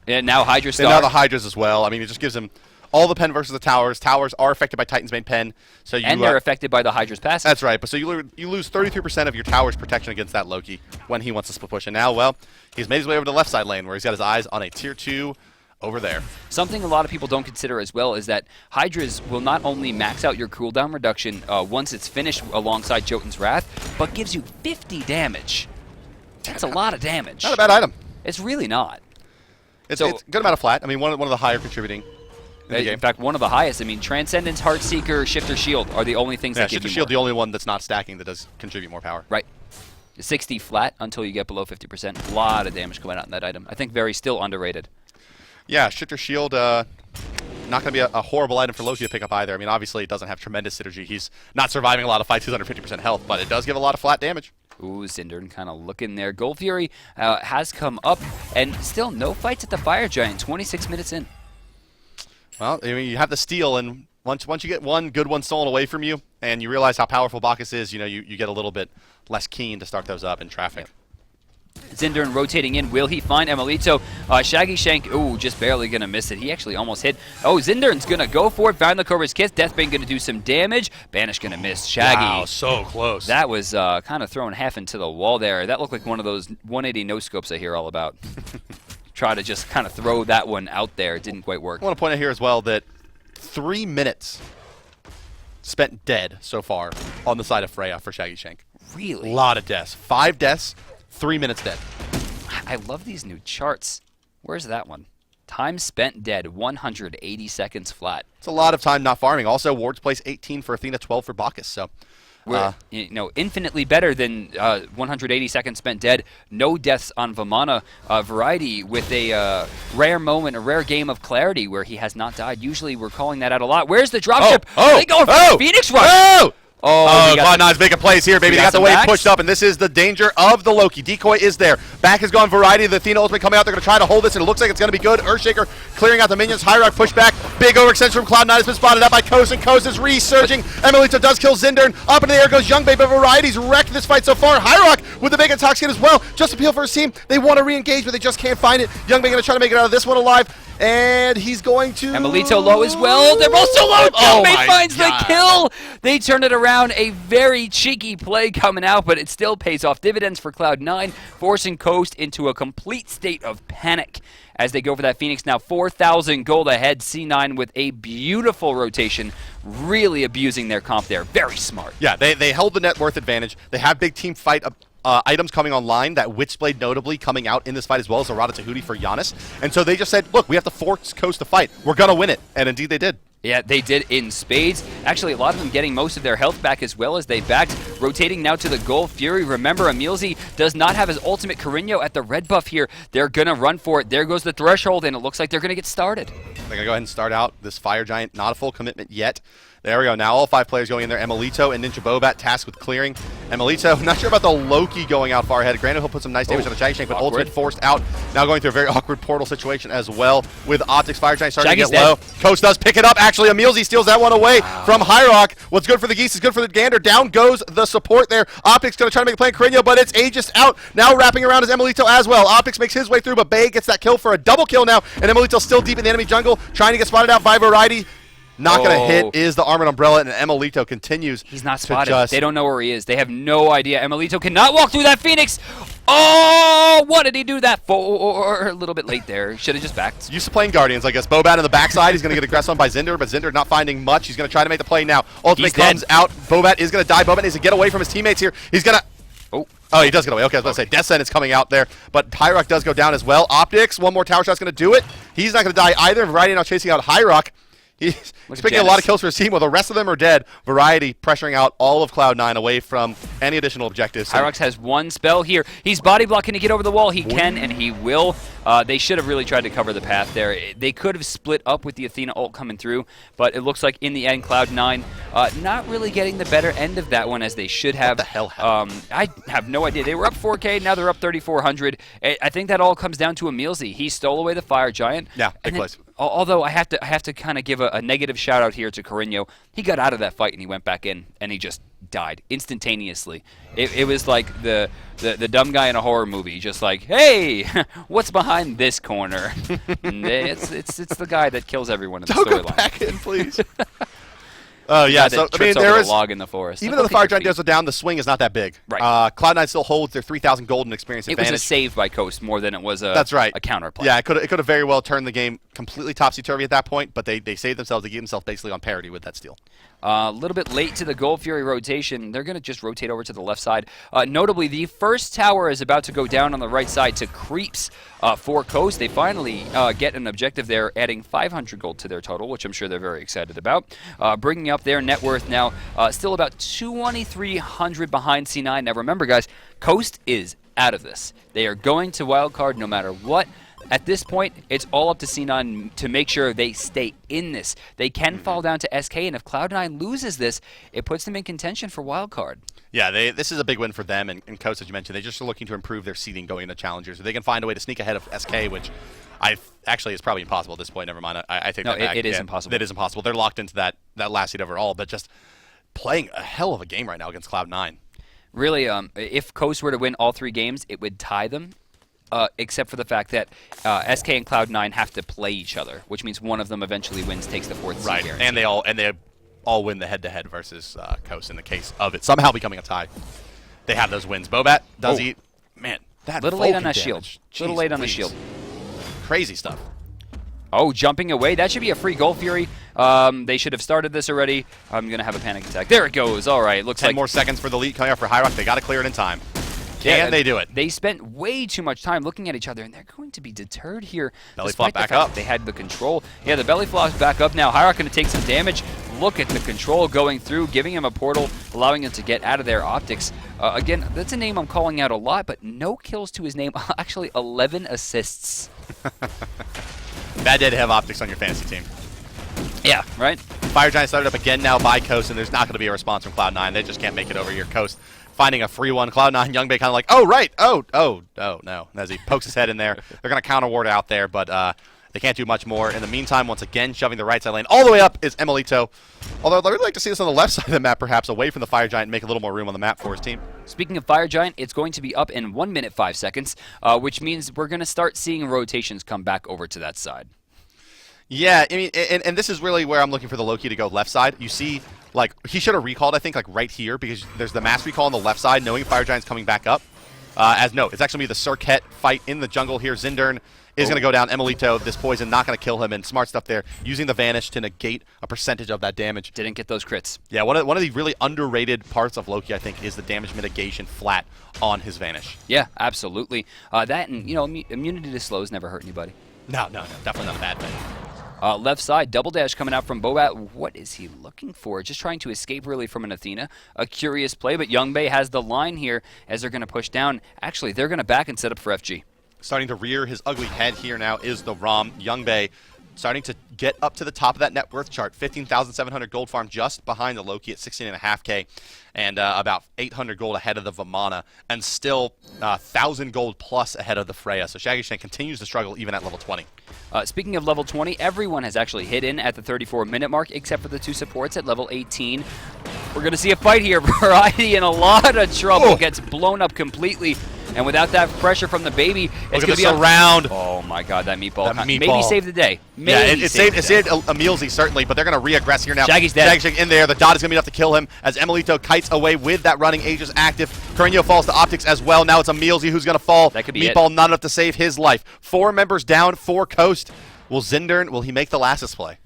And now Hydra Star. And now the Hydras as well. I mean, it just gives him all the pen versus the towers. Towers are affected by Titan's Bane pen. So you, and they're affected by the Hydra's passive. That's right. But so you lose 33% of your tower's protection against that Loki when he wants to split push. And now, well, he's made his way over to the left side lane where he's got his eyes on a tier 2 over there. Something a lot of people don't consider as well is that Hydras will not only max out your cooldown reduction once it's finished alongside Jotun's Wrath, but gives you 50 damage. That's a lot of damage. Not a bad item. It's really not. It's a good amount of flat. I mean, one of the higher contributing in the game. In fact, one of the highest. I mean, Transcendence, Heartseeker, Shifter Shield are the only things Yeah, that give Shifter you Shield, more. the only one that's not stacking that does contribute more power. Right. 60 flat until you get below 50%. A lot of damage coming out in that item. I think very still underrated. Yeah, Shifter Shield, not going to be a horrible item for Loki to pick up either. I mean, obviously, it doesn't have tremendous synergy. He's not surviving a lot of fights. He's under 50% health, but it does give a lot of flat damage. Ooh, Zinder kind of looking there. Gold Fury has come up, and still no fights at the Fire Giant. 26 minutes in. Well, I mean, you have the steal, and once you get one good one stolen away from you, and you realize how powerful Bacchus is, you know, you get a little bit less keen to start those up in traffic. Yep. Zinder rotating in. Will he find Emilito? Shaggy Shank, ooh, just barely going to miss it. He actually almost hit. Oh, Zinder's going to go for it. Found the Cobra's Kiss. Deathbane going to do some damage. Banish going to miss. Shaggy. Wow, so close. That was kind of thrown half into the wall there. That looked like one of those 180 no-scopes I hear all about. Try to just kind of throw that one out there. It didn't quite work. I want to point out here as well that 3 minutes spent dead so far on the side of Freya for Shaggy Shank. Really? A lot of deaths. 5 deaths, 3 minutes dead. I love these new charts. Where's that one? Time spent dead, 180 seconds flat. It's a lot of time not farming. Also, Ward's place 18 for Athena, 12 for Bacchus. So, infinitely better than 180 seconds spent dead. No deaths on Vamana. Variety with a rare moment, a rare game of clarity where he has not died. Usually we're calling that out a lot. Where's the dropship? They going for the Phoenix Rush. Cloud9's making plays here, baby. They got the wave pushed up, and this is the danger of the Loki. Decoy is there. Back has gone Variety. The Athena ultimate coming out. They're going to try to hold this, and it looks like it's going to be good. Earthshaker clearing out the minions. High-Rock pushback. Big overextension from Cloud9 has been spotted out by Koz, and Koz is resurging. Emilito does kill Zinder. Up in the air goes Youngbei, but Variety's wrecked this fight so far. High-Rock with the big intoxicate as well. Just appeal for his team. They want to re-engage, but they just can't find it. Youngbei going to try to make it out of this one alive. And he's going to... Emilito low as well. They're both so low. Oh Jumpmate my finds God. the kill. They turn it around. A very cheeky play coming out, but it still pays off dividends for Cloud9, forcing Coast into a complete state of panic as they go for that Phoenix. Now 4,000 gold ahead. C9 with a beautiful rotation, really abusing their comp there. Very smart. Yeah, they held the net worth advantage. They have big team fight items coming online, that Witchblade notably coming out in this fight as well as a Rada Tahuti for Giannis. And so they just said, look, we have to force Coast to fight. We're going to win it. And indeed they did. Yeah, they did in spades. Actually, a lot of them getting most of their health back as well as they backed. Rotating now to the Gold Fury. Remember, Emilzy does not have his ultimate Carino at the red buff here. They're going to run for it. There goes the Threshold, and it looks like they're going to get started. They're going to go ahead and start out this Fire Giant. Not a full commitment yet. There we go. Now all 5 players going in there. Emilito and Ninja Bobat tasked with clearing. Emilito, not sure about the Loki going out far ahead. Granted, he'll put some nice damage on the Shaggy Shank, but awkward. ultimate forced out. Now going through a very awkward portal situation as well with Optics. Fire Giant starting Shaggy's to get low. dead. Coast does pick it up. Actually, Emilzy steals that one away from Hyrock. What's good for the Geese is good for the Gander. Down goes the support there. Optics going to try to make a play on Carino, but it's Aegis out. Now wrapping around is Emilito as well. Optics makes his way through, but Bay gets that kill for a double kill now, and Emilito still deep in the enemy jungle, trying to get spotted out by Variety. Not going to hit is the Armored Umbrella, and Emilito continues. He's not to spotted. just... They don't know where he is. They have no idea. Emilito cannot walk through that Phoenix. Oh, what did he do that for? A little bit late there. Should have just backed. Used to playing Guardians, I guess. Bobat in the backside. He's going to get aggressed on by Zinder, but Zinder not finding much. He's going to try to make the play now. Ultimate comes out. Bobat is going to die. Bobat needs to get away from his teammates here. He's going to... Oh, he does get away. Okay, I was about to say, Death Sentence coming out there, but Hyrock does go down as well. Optics, one more tower shot's going to do it. He's not going to die either. Variety now chasing out Hyrock. He's picking a lot of kills for his team, while the rest of them are dead. Variety pressuring out all of Cloud9 away from any additional objectives. Hyrox has one spell here. He's body blocking to get over the wall. He can, and he will. They should have really tried to cover the path there. They could have split up with the Athena ult coming through, but it looks like in the end, Cloud9 not really getting the better end of that one as they should have. What the hell happened? I have no idea. They were up 4K, now they're up 3,400. I think that all comes down to Emilzy. He stole away the Fire Giant. Yeah, big place. Although I have to kind of give a negative shout out here to Carino. He got out of that fight and he went back in and he just died instantaneously. It was like the dumb guy in a horror movie, just like, hey, what's behind this corner? And it's the guy that kills everyone in the Don't go storyline. back in, please. Oh, yeah. So, I mean, there is... log in the forest. Even though the Fire Giant does go down, the swing is not that big. Right. Cloud9 still holds their 3,000 golden experience advantage. It was a save by Coast more than it was a, That's right. a counterplay. Yeah, it could have very well turned the game completely topsy-turvy at that point, but they saved themselves. They gave themselves basically on parity with that steal. A little bit late to the Gold Fury rotation. They're going to just rotate over to the left side. Notably, the first tower is about to go down on the right side to Creeps for Coast. They finally get an objective there, adding 500 gold to their total, which I'm sure they're very excited about. Bringing up their net worth now, still about 2,300 behind C9. Now remember, guys, Coast is out of this. They are going to wildcard no matter what. At this point, it's all up to C9 to make sure they stay in this. They can fall down to SK, and if Cloud9 loses this, it puts them in contention for wildcard. Yeah, this is a big win for them, and Coast, as you mentioned, they just are looking to improve their seeding going into Challengers. If they can find a way to sneak ahead of SK, which actually is probably impossible at this point. Never mind, I think no, that it is impossible. It is impossible. They're locked into that last seed overall, but just playing a hell of a game right now against Cloud9. Really, if Coast were to win all 3 games, it would tie them. Except for the fact that SK and Cloud9 have to play each other, which means one of them eventually wins, takes the 4th seed. Right, guarantee. and they all win the head-to-head versus Coast in the case of it somehow becoming a tie. They have those wins. Bobat does eat. Man, that little late on Vulcan that shield. damage. Little Jeez, late on the please. shield. Crazy stuff. Oh, jumping away. That should be a free Gold Fury. They should have started this already. I'm going to have a panic attack. There it goes. All right. Looks 10 like more seconds for the lead coming out for Hyrock. They got to clear it in time. Can they do it? They spent way too much time looking at each other, and they're going to be deterred here. Belly flop back the fact up. They had the control. Yeah, the belly flop's back up now. Hyrock going to take some damage. Look at the control going through, giving him a portal, allowing him to get out of their Optics. Again, that's a name I'm calling out a lot, but no kills to his name. Actually, 11 assists. Bad day to have Optics on your fantasy team. Yeah, right? Fire Giant started up again now by Coast, and there's not going to be a response from Cloud9. They just can't make it over here. Coast finding a free one. Cloud9, Youngbay kind of like, oh, right. Oh, no. As he pokes his head in there. They're going to counter ward out there, but they can't do much more. In the meantime, once again, shoving the right side lane all the way up is Emilito. Although I'd really like to see this on the left side of the map, perhaps, away from the Fire Giant and make a little more room on the map for his team. Speaking of Fire Giant, it's going to be up in 1 minute, 5 seconds, which means we're going to start seeing rotations come back over to that side. Yeah, I mean, and this is really where I'm looking for the Loki to go left side. You see, like, he should have recalled, I think, like, right here, because there's the mass recall on the left side, knowing Fire Giant's coming back up. No, it's actually the Circuit fight in the jungle here. Zindern is going to go down. Emilito, this poison, not going to kill him, and smart stuff there, using the Vanish to negate a percentage of that damage. Didn't get those crits. Yeah, one of the really underrated parts of Loki, I think, is the damage mitigation flat on his Vanish. Yeah, absolutely. That and, immunity to slows never hurt anybody. No, definitely not a bad thing. Left side, double dash coming out from Bobat. What is he looking for? Just trying to escape, really, from an Athena. A curious play, but Youngbei has the line here as they're going to push down. Actually, they're going to back and set up for FG. Starting to rear his ugly head here now is the Rom. Youngbei starting to get up to the top of that net worth chart. 15,700 gold farm just behind the Loki at 16.5K, and about 800 gold ahead of the Vamana, and still 1,000 gold plus ahead of the Freya. So Shaggy Shank continues to struggle even at level 20. Speaking of level 20, everyone has actually hit in at the 34-minute mark, except for the two supports at level 18. We're going to see a fight here. Variety in a lot of trouble. Gets blown up completely. And without that pressure from the baby, it's going to be around. Oh my God, that meatball! Maybe save the day. Maybe it saved Emilzy certainly, but they're going to re-aggress here now. Shaggy's dead. Shaggy in there. The dot is going to be enough to kill him as Emilito kites away with that running Aegis active. Carino falls to Optics as well. Now it's Emilzy who's going to fall. That could be Meatball not enough to save his life. 4 members down, 4 Coast. Will he make the last play?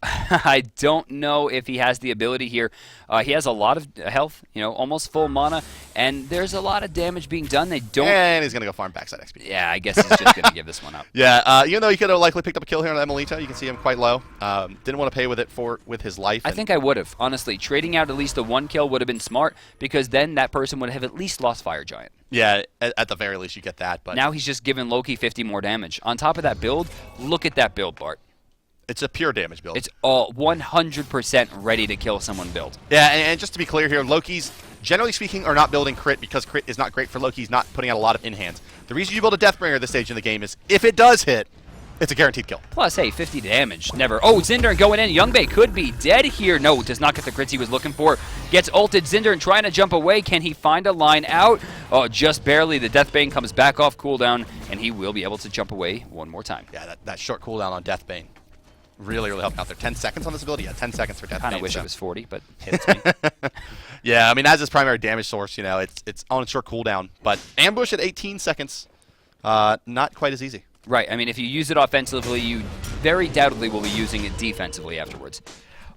I don't know if he has the ability here. He has a lot of health, almost full mana, and there's a lot of damage being done. They don't. And he's going to go farm backside XP. Yeah, I guess he's just going to give this one up. Yeah, even though he could have likely picked up a kill here on Emilito, you can see him quite low. Didn't want to pay with it with his life. I think I would have, honestly. Trading out at least a 1 kill would have been smart, because then that person would have at least lost Fire Giant. Yeah, at the very least you get that. But now he's just giving Loki 50 more damage. On top of that build, look at that build, Bart. It's a pure damage build. It's all 100% ready to kill someone build. Yeah, and just to be clear here, Loki's, generally speaking, are not building crit because crit is not great for Loki. He's not putting out a lot of in-hands. The reason you build a Deathbringer at this stage in the game is if it does hit, it's a guaranteed kill. Plus, hey, 50 damage. Never. Oh, Zindern going in. Youngbei could be dead here. No, does not get the crits he was looking for. Gets ulted. Zindern trying to jump away. Can he find a line out? Oh, just barely. The Deathbane comes back off cooldown, and he will be able to jump away one more time. Yeah, that short cooldown on Deathbane. Really helping out there. 10 seconds on this ability? Yeah, 10 seconds for Deathbane. Kind of wish it was 40, but hits me. Yeah, I mean, as his primary damage source, it's on a short cooldown. But ambush at 18 seconds, not quite as easy. Right. I mean, if you use it offensively, you very doubtly will be using it defensively afterwards.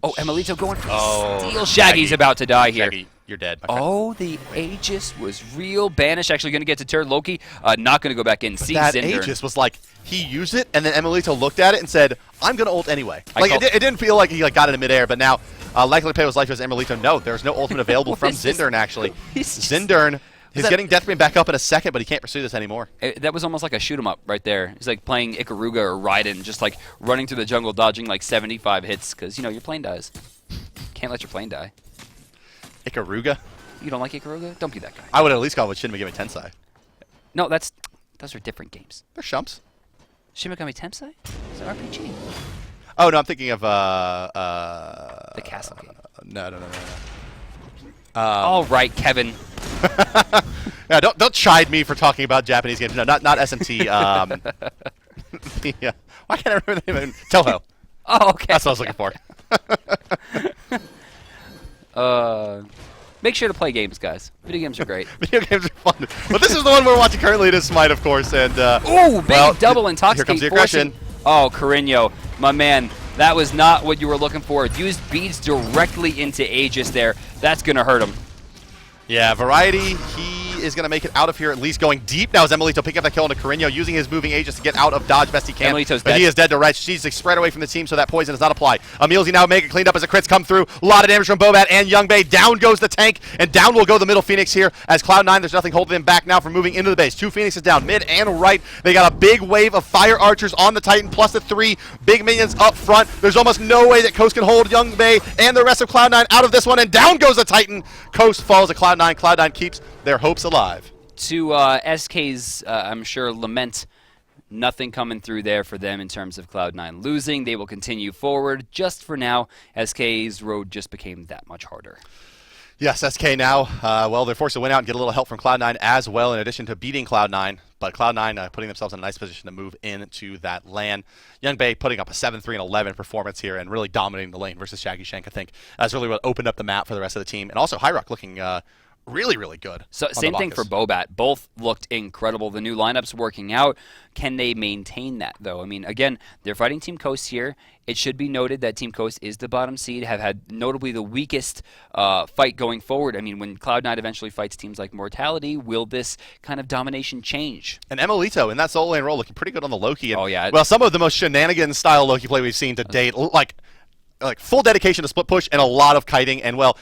Oh, Emilito going for the steal. Shaggy's about to die here. Shaggy, you're dead, my friend. Oh, the Aegis was real. Banish actually going to get to turn Loki. Not going to go back in. See that Zindern. Aegis was like, he used it, and then Emilito looked at it and said, I'm going to ult anyway. Like, it didn't feel like he got it in midair, but now, likely play was life as Emilito. No, there's no ultimate available from Zindern, actually. Zindern is getting Deathbane back up in a second, but he can't pursue this anymore. That was almost like a shoot-'em-up right there. It's like playing Ikaruga or Raiden, just like running through the jungle, dodging like 75 hits, because, your plane dies. Can't let your plane die. Ikaruga? You don't like Ikaruga? Don't be that guy. I would at least call it Shin Megami Tensei. No, those are different games. They're shumps. Shin Megami Tensei? It's an RPG. Oh, no, I'm thinking of... the castle game. No. All right, Kevin. Yeah, don't chide me for talking about Japanese games. No, not SMT. Why can't I remember the name of it? Toho. Oh, okay. That's what I was looking for. Make sure to play games, guys. Video games are great. Video games are fun. But this is the one we're watching currently. It is Smite, of course. And ooh, big double intoxicate. Here comes the aggression. Oh, Carino, my man. That was not what you were looking for. Used beads directly into Aegis there. That's going to hurt him. Yeah, Variety, he is going to make it out of here, at least going deep. Now is Emilito picking up that kill into Carino, using his moving Aegis to get out of dodge best he can. Emilito's but dead. He is dead to rights. She's spread away from the team, so that poison does not apply. Emilzy now make it cleaned up as the crits come through. A lot of damage from Bobat and Youngbei. Down goes the tank, and down will go the middle Phoenix here as Cloud9, there's nothing holding him back now from moving into the base. 2 Phoenixes down, mid and right. They got a big wave of fire archers on the Titan, plus the 3 big minions up front. There's almost no way that Coast can hold Youngbei and the rest of Cloud9 out of this one, and down goes the Titan. Coast falls to Cloud9. Cloud9 keeps their hopes alive. To SK's, I'm sure, lament, nothing coming through there for them in terms of Cloud9 losing. They will continue forward. Just for now, SK's road just became that much harder. Yes, SK now, well, they're forced to win out and get a little help from Cloud9 as well, in addition to beating Cloud9. But Cloud9 putting themselves in a nice position to move into that LAN. Young Bae putting up a 7-3-11 performance here and really dominating the lane versus Shaggy Shank, I think. That's really what opened up the map for the rest of the team. And also HyperX looking really, really good. So same thing for Bobat. Both looked incredible. The new lineup's working out. Can they maintain that, though? I mean, again, they're fighting Team Coast here. It should be noted that Team Coast is the bottom seed, have had notably the weakest fight going forward. I mean, when Cloud9 eventually fights teams like Mortality, will this kind of domination change? And Emilito in that solo lane role looking pretty good on the Loki. And, oh, yeah. Well, some of the most shenanigans-style Loki play we've seen to date, like full dedication to split push and a lot of kiting, and, well,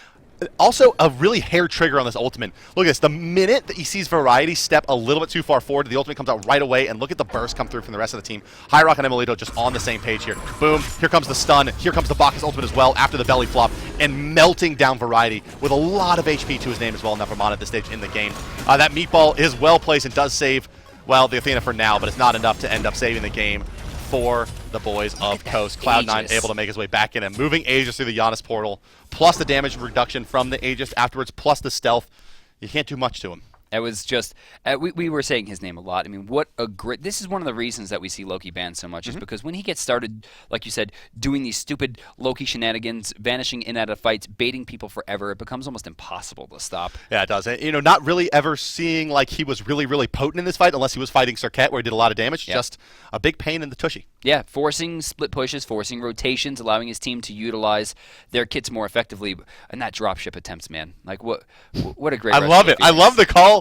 also a really hair trigger on this ultimate. Look at this. The minute that he sees Variety step a little bit too far forward, the ultimate comes out right away, and look at the burst come through from the rest of the team. HyperX and Emilito just on the same page here. Boom. Here comes the stun. Here comes the Bacchus ultimate as well after the belly flop, and melting down Variety with a lot of HP to his name as well in that Vermont at this stage in the game. That meatball is well placed and does save, well, the Athena for now, but it's not enough to end up saving the game for the boys of Coast. Cloud9 able to make his way back in and moving Aegis through the Giannis portal, plus the damage reduction from the Aegis afterwards, plus the stealth. You can't do much to him. It was just, we were saying his name a lot. I mean, what a great, this is one of the reasons that we see Loki banned so much, is because when he gets started, like you said, doing these stupid Loki shenanigans, vanishing in out of fights, baiting people forever, it becomes almost impossible to stop. Yeah, it does. You know, not really ever seeing like he was really, really potent in this fight, unless he was fighting Circuit, where he did a lot of damage. Yep. Just a big pain in the tushy. Yeah, forcing split pushes, forcing rotations, allowing his team to utilize their kits more effectively. And that dropship attempts, man. Like, what a great I love it. I love the call.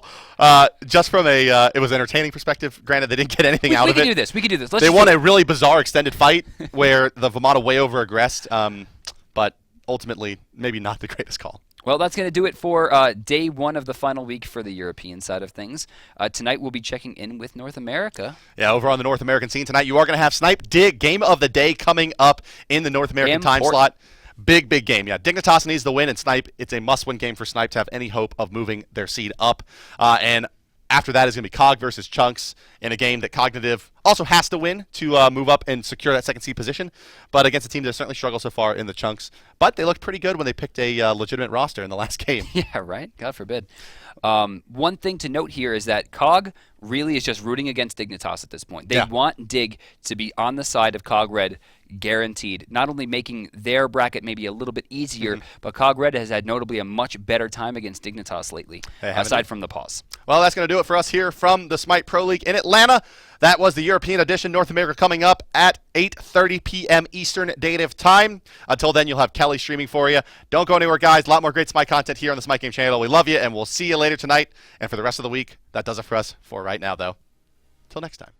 Just from a it was entertaining perspective. Granted, they didn't get anything out of it. We can do this. They won a really bizarre extended fight where the Vamana way over aggressed, but ultimately maybe not the greatest call. Well, that's going to do it for day one of the final week for the European side of things. Tonight we'll be checking in with North America. Yeah, over on the North American scene tonight, you are going to have Snipe Dig, game of the day coming up in the North American time slot. Big game. Yeah, Dignitas needs the win, and Snipe, it's a must-win game for Snipe to have any hope of moving their seed up. And after that is going to be Cog versus Chunks in a game that Cognitive also has to win to move up and secure that second seed position. But against a team that certainly struggled so far in the Chunks. But they looked pretty good when they picked a legitimate roster in the last game. Yeah, right? God forbid. One thing to note here is that Cog really is just rooting against Dignitas at this point. They want Dig to be on the side of Cog Red, guaranteed. Not only making their bracket maybe a little bit easier, but Cog Red has had notably a much better time against Dignitas lately, aside from the pause. Well, that's going to do it for us here from the Smite Pro League in Atlanta. That was the European edition. North America coming up at 8:30 p.m. Eastern Native Time. Until then, you'll have Kelly streaming for you. Don't go anywhere, guys. A lot more great Smite content here on the Smite Game channel. We love you, and we'll see you later tonight. And for the rest of the week, that does it for us for right now, though. Till next time.